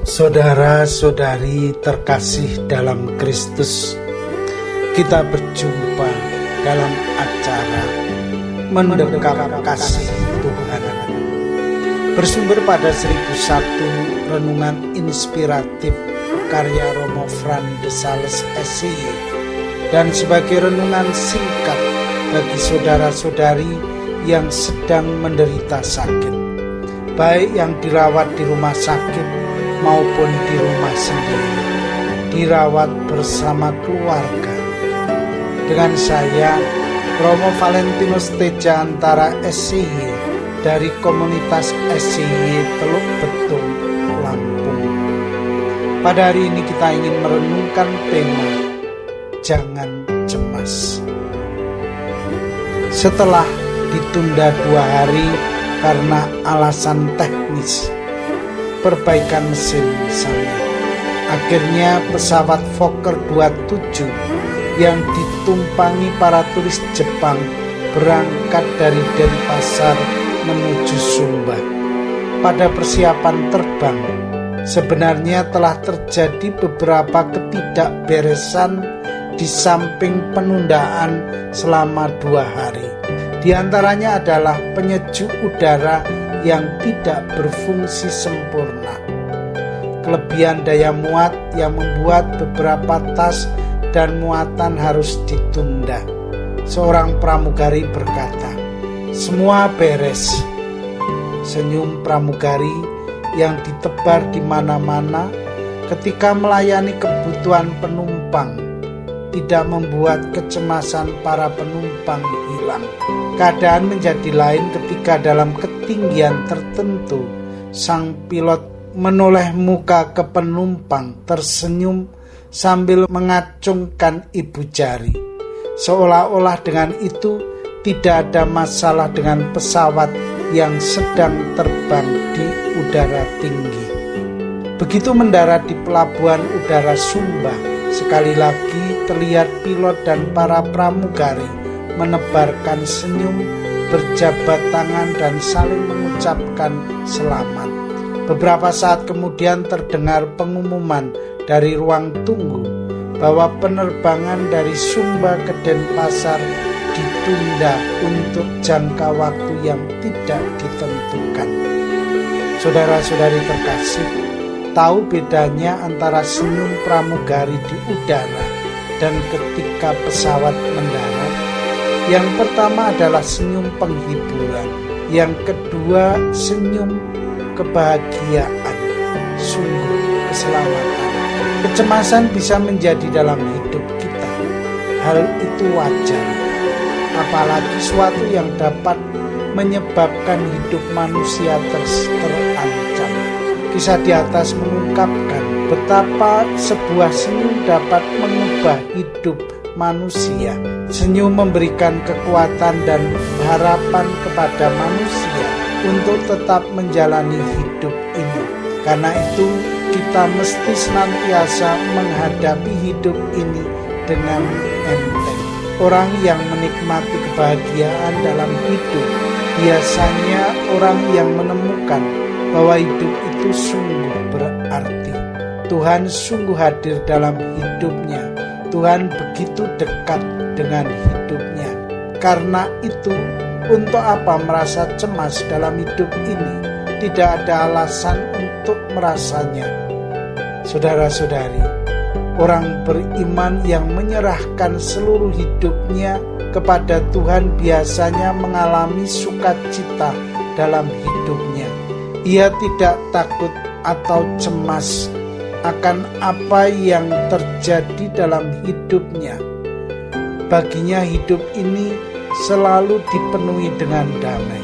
Saudara-saudari terkasih dalam Kristus, kita berjumpa dalam acara Mendekap Kasih Tuhan. Bersumber pada 1001 renungan inspiratif karya Romo Fran de Sales SCY dan sebagai renungan singkat bagi saudara-saudari yang sedang menderita sakit, baik yang dirawat di rumah sakit maupun di rumah sendiri, dirawat bersama keluarga. Dengan saya, Romo Valentinus Teja Antara SCY dari komunitas SCY Teluk Betung, Lampung. Pada hari ini kita ingin merenungkan tema Jangan Cemas. Setelah ditunda 2 hari karena alasan teknis perbaikan mesin misalnya, akhirnya pesawat Fokker 27 yang ditumpangi para turis Jepang berangkat dari Denpasar menuju Sumba. Pada persiapan terbang, sebenarnya telah terjadi beberapa ketidakberesan di samping penundaan selama 2 hari. Di antaranya adalah penyejuk udara yang tidak berfungsi sempurna, kelebihan daya muat yang membuat beberapa tas dan muatan harus ditunda. Seorang pramugari berkata, "Semua beres." Senyum pramugari yang ditebar di mana-mana ketika melayani kebutuhan penumpang tidak membuat kecemasan para penumpang hilang. Keadaan menjadi lain ketika dalam ketinggian tertentu sang pilot menoleh muka ke penumpang tersenyum sambil mengacungkan ibu jari, seolah-olah dengan itu tidak ada masalah dengan pesawat yang sedang terbang di udara tinggi. Begitu mendarat di pelabuhan udara Sumba, sekali lagi terlihat pilot dan para pramugari menebarkan senyum, berjabat tangan dan saling mengucapkan selamat. Beberapa saat kemudian terdengar pengumuman dari ruang tunggu bahwa penerbangan dari Sumba ke Denpasar ditunda untuk jangka waktu yang tidak ditentukan. Saudara-saudari terkasih, tahu bedanya antara senyum pramugari di udara dan ketika pesawat mendarat? Yang pertama adalah senyum penghiburan, yang kedua senyum kebahagiaan, sungguh keselamatan. Kecemasan bisa menjadi dalam hidup kita. Hal itu wajar, apalagi suatu yang dapat menyebabkan hidup manusia terancam. Kisah di atas mengungkapkan betapa sebuah senyum dapat mengubah hidup manusia. Senyum memberikan kekuatan dan harapan kepada manusia untuk tetap menjalani hidup ini. Karena itu kita mesti senantiasa menghadapi hidup ini dengan enteng. Orang yang menikmati kebahagiaan dalam hidup biasanya orang yang menemukan bahwa hidup itu sungguh berarti. Tuhan sungguh hadir dalam hidupnya. Tuhan begitu dekat dengan hidupnya. Karena itu, untuk apa merasa cemas dalam hidup ini? Tidak ada alasan untuk merasanya. Saudara-saudari, orang beriman yang menyerahkan seluruh hidupnya kepada Tuhan biasanya mengalami sukacita dalam hidupnya. Ia tidak takut atau cemas akan apa yang terjadi dalam hidupnya. Baginya hidup ini selalu dipenuhi dengan damai.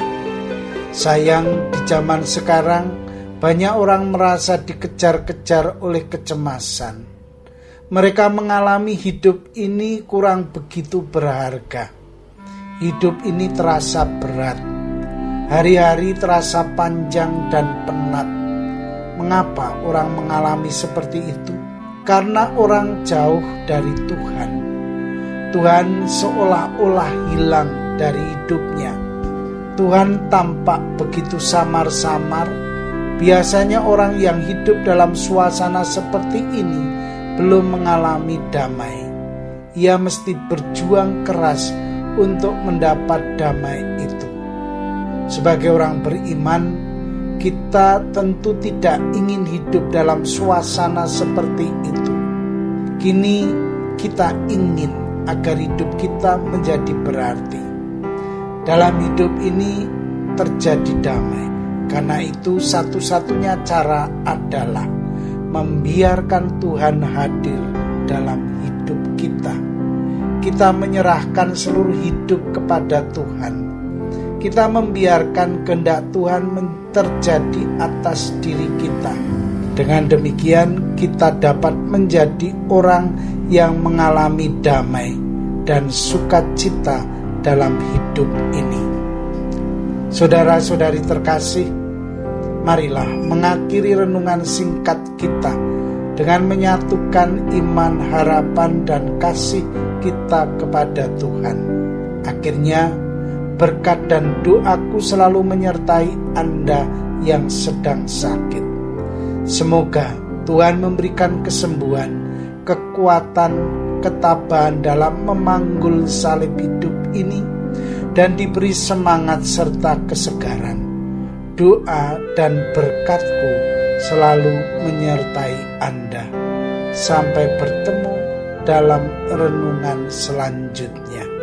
Sayang, di zaman sekarang banyak orang merasa dikejar-kejar oleh kecemasan. Mereka mengalami hidup ini kurang begitu berharga. Hidup ini terasa berat. Hari-hari terasa panjang dan penat. Mengapa orang mengalami seperti itu? Karena orang jauh dari Tuhan. Tuhan seolah-olah hilang dari hidupnya. Tuhan tampak begitu samar-samar. Biasanya orang yang hidup dalam suasana seperti ini belum mengalami damai. Ia mesti berjuang keras untuk mendapat damai itu. Sebagai orang beriman, kita tentu tidak ingin hidup dalam suasana seperti itu. Kini kita ingin agar hidup kita menjadi berarti. Dalam hidup ini terjadi damai. Karena itu satu-satunya cara adalah membiarkan Tuhan hadir dalam hidup kita. Kita menyerahkan seluruh hidup kepada Tuhan. Kita membiarkan kehendak Tuhan terjadi atas diri kita. Dengan demikian kita dapat menjadi orang yang mengalami damai dan sukacita dalam hidup ini. Saudara-saudari terkasih, marilah mengakhiri renungan singkat kita dengan menyatukan iman, harapan, dan kasih kita kepada Tuhan. Akhirnya, berkat dan doaku selalu menyertai Anda yang sedang sakit. Semoga Tuhan memberikan kesembuhan, kekuatan, ketabahan dalam memanggul salib hidup ini, dan diberi semangat serta kesegaran. Doa dan berkat-Ku selalu menyertai Anda. Sampai bertemu dalam renungan selanjutnya.